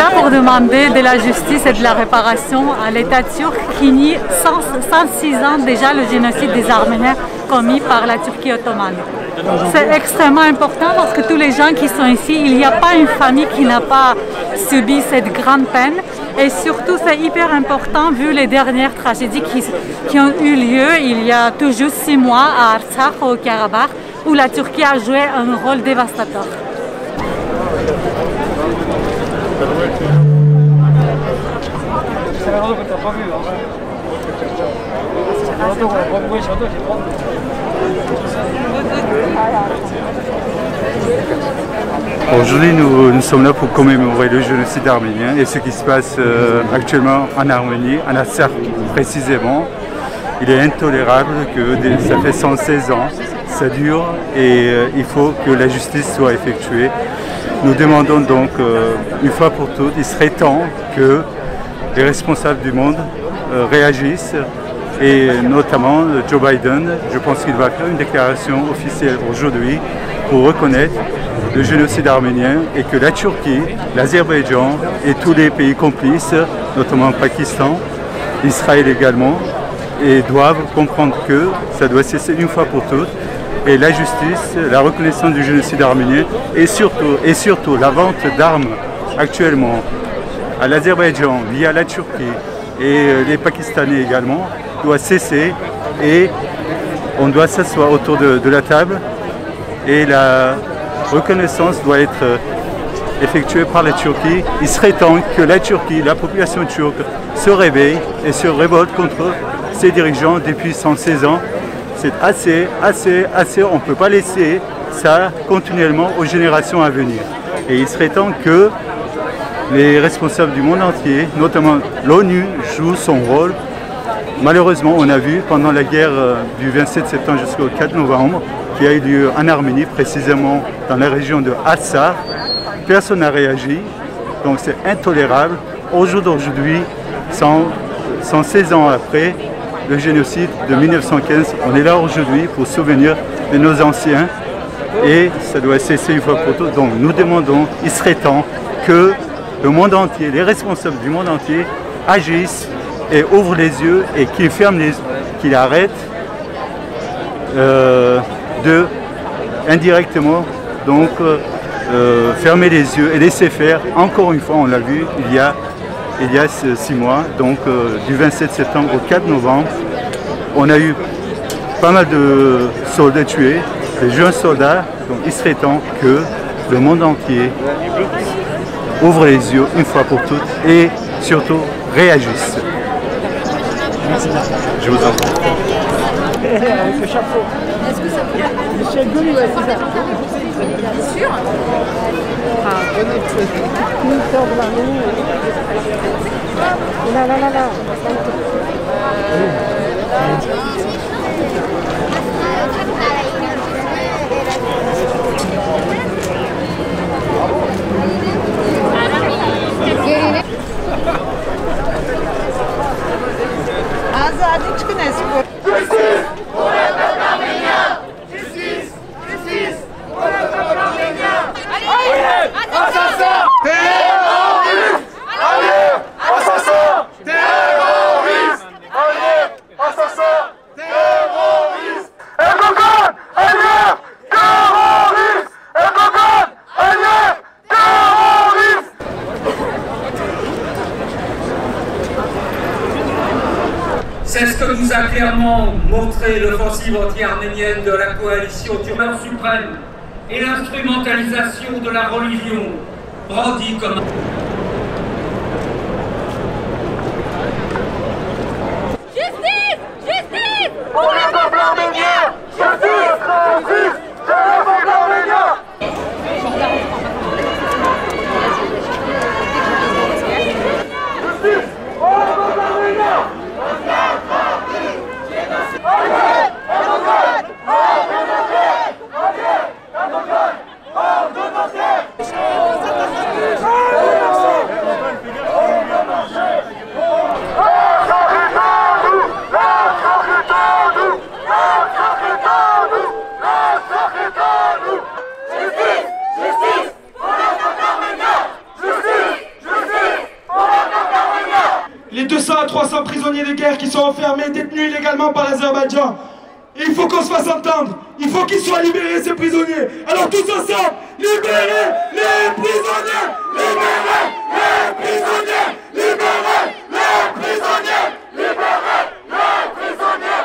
là pour demander de la justice et de la réparation à l'État turc qui nie 106 ans déjà le génocide des Arméniens commis par la Turquie ottomane. C'est extrêmement important parce que tous les gens qui sont ici, il n'y a pas une famille qui n'a pas subi cette grande peine. Et surtout, c'est hyper important vu les dernières tragédies qui ont eu lieu il y a tout juste 6 mois à Artsakh, au Karabakh, où la Turquie a joué un rôle dévastateur. Aujourd'hui, nous sommes là pour commémorer le génocide arménien et ce qui se passe actuellement en Arménie, en Artsakh précisément. Il est intolérable que ça fait 116 ans, ça dure et il faut que la justice soit effectuée. Nous demandons donc, une fois pour toutes, il serait temps que les responsables du monde réagissent et notamment Joe Biden, je pense qu'il va faire une déclaration officielle aujourd'hui pour reconnaître le génocide arménien et que la Turquie, l'Azerbaïdjan et tous les pays complices, notamment le Pakistan, Israël également, et doivent comprendre que ça doit cesser une fois pour toutes. Et la justice, la reconnaissance du génocide arménien et surtout la vente d'armes actuellement à l'Azerbaïdjan via la Turquie et les Pakistanais également doit cesser et on doit s'asseoir autour de la table et la reconnaissance doit être effectuée par la Turquie. Il serait temps que la Turquie, la population turque se réveille et se révolte contre ses dirigeants depuis 116 ans. C'est assez, on ne peut pas laisser ça continuellement aux générations à venir. Et il serait temps que les responsables du monde entier, notamment l'ONU, jouent son rôle. Malheureusement, on a vu pendant la guerre du 27 septembre jusqu'au 4 novembre, qui a eu lieu en Arménie, précisément dans la région de Artsakh, personne n'a réagi, donc c'est intolérable. Au jour d'aujourd'hui, 116 ans après le génocide de 1915, on est là aujourd'hui pour souvenir de nos anciens et ça doit cesser une fois pour toutes. Donc nous demandons, il serait temps que le monde entier, les responsables du monde entier agissent et ouvrent les yeux et qu'ils arrêtent de indirectement donc fermer les yeux et laisser faire. Encore une fois, on l'a vu il y a 6 mois, donc du 27 septembre au 4 novembre, on a eu pas mal de soldats tués, des jeunes soldats, donc il serait temps que le monde entier ouvre les yeux une fois pour toutes et surtout réagisse. Je vous en prie. Avec le chapeau. Est-ce que ça peut... Michel Gaulle, ouais, c'est ça. Bien sûr. Ministère de l'Arménie. Là. Azadi çıkın eski. Justice pour le peuple arménien! Justice pour le peuple arménien! Allez, assassin! Terroriste! Allez, assassin! Terroriste! Allez, assassin! Terroriste! Erdogan! Allez! Terroriste! Erdogan! Allez! Terroriste! C'est ce que nous a clairement montré l'offensive anti-arménienne de la coalition turque suprême et l'instrumentalisation de la religion brandie comme... Justice pour le peuple arménien! Justice pour le peuple arménien! Justice pour le peuple arménien! prisonniers de guerre qui sont enfermés, détenus illégalement par l'Azerbaïdjan. Il faut qu'on se fasse entendre. Il faut qu'ils soient libérés, ces prisonniers. Alors tous ensemble, libérez les prisonniers! Libérez les prisonniers! Libérez les prisonniers! Libérez les prisonniers!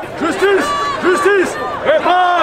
Justice! Justice! Réparation! Justice! Justice! Réparation! Justice! Justice! Réparation!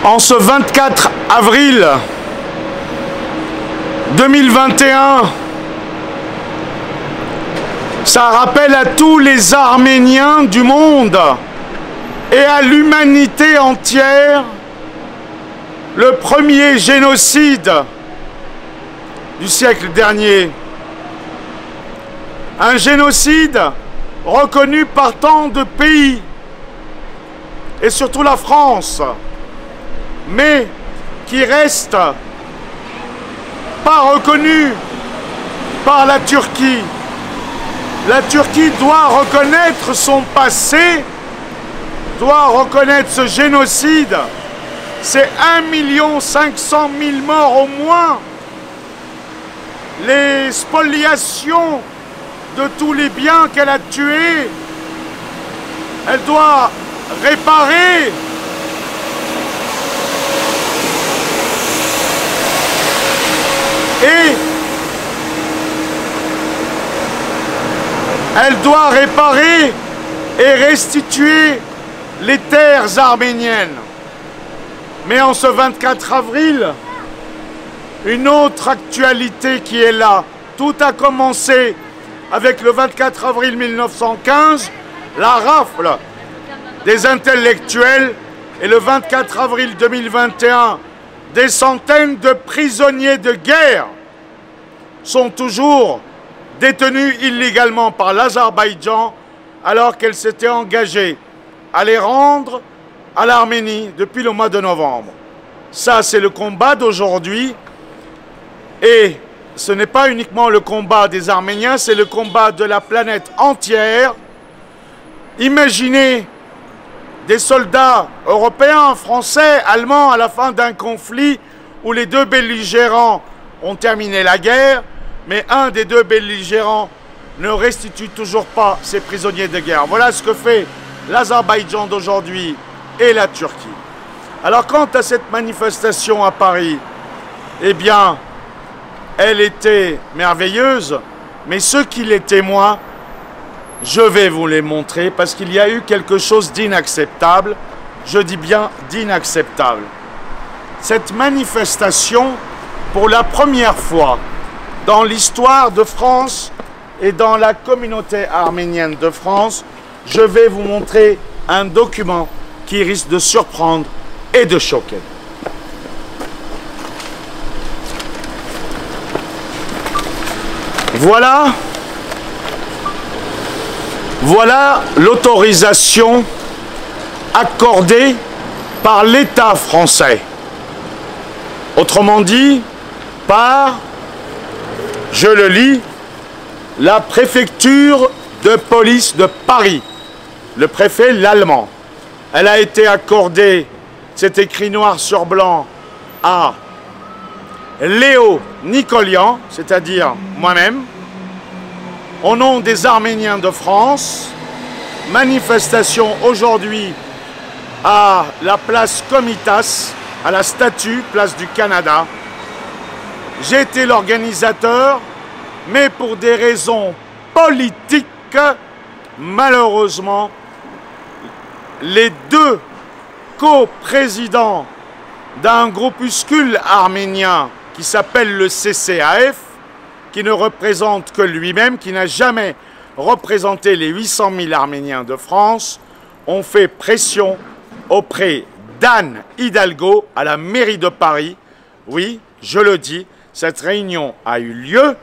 En ce 24 avril 2021, ça rappelle à tous les Arméniens du monde et à l'humanité entière le premier génocide du siècle dernier. Un génocide reconnu par tant de pays, et surtout la France, mais qui reste pas reconnu par la Turquie. La Turquie doit reconnaître son passé, doit reconnaître ce génocide. C'est 1 500 000 morts au moins. Les spoliations de tous les biens qu'elle a tués. Elle doit réparer. Et elle doit réparer et restituer les terres arméniennes. Mais en ce 24 avril, une autre actualité qui est là. Tout a commencé avec le 24 avril 1915, la rafle des intellectuels, et le 24 avril 2021, des centaines de prisonniers de guerre sont toujours détenus illégalement par l'Azerbaïdjan alors qu'elle s'était engagée à les rendre à l'Arménie depuis le mois de novembre. Ça, c'est le combat d'aujourd'hui. Et ce n'est pas uniquement le combat des Arméniens, c'est le combat de la planète entière. Imaginez des soldats européens, français, allemands à la fin d'un conflit où les deux belligérants ont terminé la guerre, mais un des deux belligérants ne restitue toujours pas ses prisonniers de guerre. Voilà ce que fait l'Azerbaïdjan d'aujourd'hui et la Turquie. Alors quant à cette manifestation à Paris, eh bien, elle était merveilleuse, mais ceux qui les témoignent, je vais vous les montrer parce qu'il y a eu quelque chose d'inacceptable. Je dis bien d'inacceptable. Cette manifestation, pour la première fois dans l'histoire de France et dans la communauté arménienne de France, je vais vous montrer un document qui risque de surprendre et de choquer. Voilà l'autorisation accordée par l'État français. Autrement dit, par, je le lis, la préfecture de police de Paris, le préfet l'allemand. Elle a été accordée, c'est écrit noir sur blanc, à Léo Nicolian, c'est-à-dire moi-même, au nom des Arméniens de France. Manifestation aujourd'hui à la place Comitas, à la statue, place du Canada. J'ai été l'organisateur, mais pour des raisons politiques, malheureusement, les deux coprésident d'un groupuscule arménien qui s'appelle le CCAF, qui ne représente que lui-même, qui n'a jamais représenté les 800 000 Arméniens de France, ont fait pression auprès d'Anne Hidalgo à la mairie de Paris. Oui, je le dis, cette réunion a eu lieu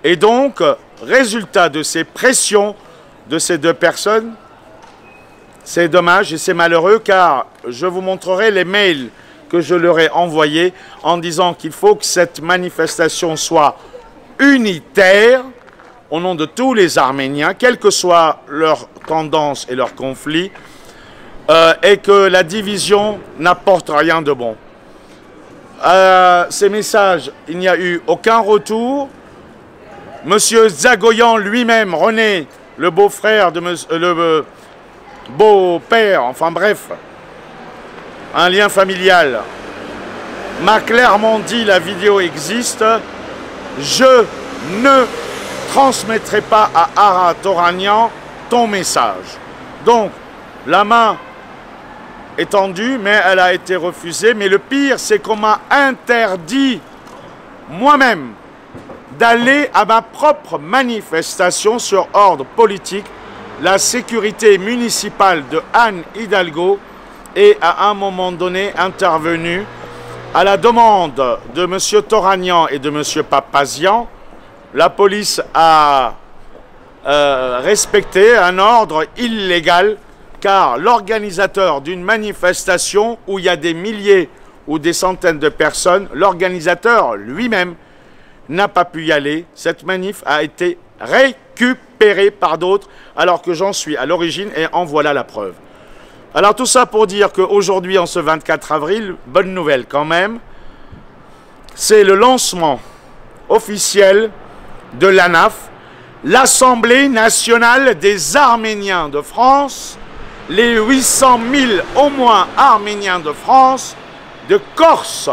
et donc, résultat de ces pressions de ces deux personnes, c'est dommage et c'est malheureux car je vous montrerai les mails que je leur ai envoyés en disant qu'il faut que cette manifestation soit unitaire au nom de tous les Arméniens, quelle que soit leur tendance et leur conflit, et que la division n'apporte rien de bon. Ces messages, il n'y a eu aucun retour. Monsieur Zagoyan lui-même, René, le beau-frère de le beau-père, enfin bref, un lien familial, m'a clairement dit, la vidéo existe, je ne transmettrai pas à Ara Toranian ton message. Donc, la main est tendue, mais elle a été refusée. Mais le pire, c'est qu'on m'a interdit, moi-même, d'aller à ma propre manifestation sur ordre politique. La sécurité municipale de Anne Hidalgo est à un moment donné intervenue à la demande de M. Toranian et de M. Papazian. La police a respecté un ordre illégal car l'organisateur d'une manifestation où il y a des milliers ou des centaines de personnes, l'organisateur lui-même n'a pas pu y aller. Cette manif a été récupérée par d'autres alors que j'en suis à l'origine et en voilà la preuve. Alors tout ça pour dire qu'aujourd'hui, en ce 24 avril, bonne nouvelle quand même, c'est le lancement officiel de l'ANAF, l'Assemblée nationale des Arméniens de France, les 800 000 au moins Arméniens de France, de Corse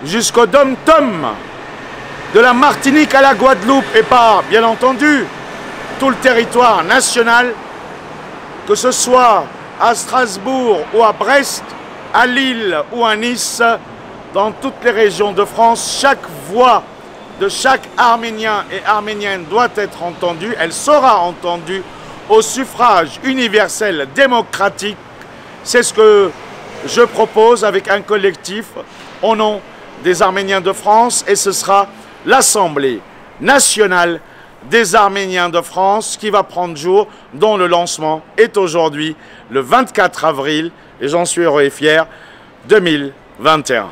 jusqu'au Dom-Tom, de la Martinique à la Guadeloupe et par, bien entendu, tout le territoire national, que ce soit à Strasbourg ou à Brest, à Lille ou à Nice, dans toutes les régions de France, chaque voix de chaque Arménien et Arménienne doit être entendue. Elle sera entendue au suffrage universel démocratique. C'est ce que je propose avec un collectif au nom des Arméniens de France et ce sera l'Assemblée nationale des Arméniens de France qui va prendre jour, dont le lancement est aujourd'hui le 24 avril, et j'en suis heureux et fier, 2021.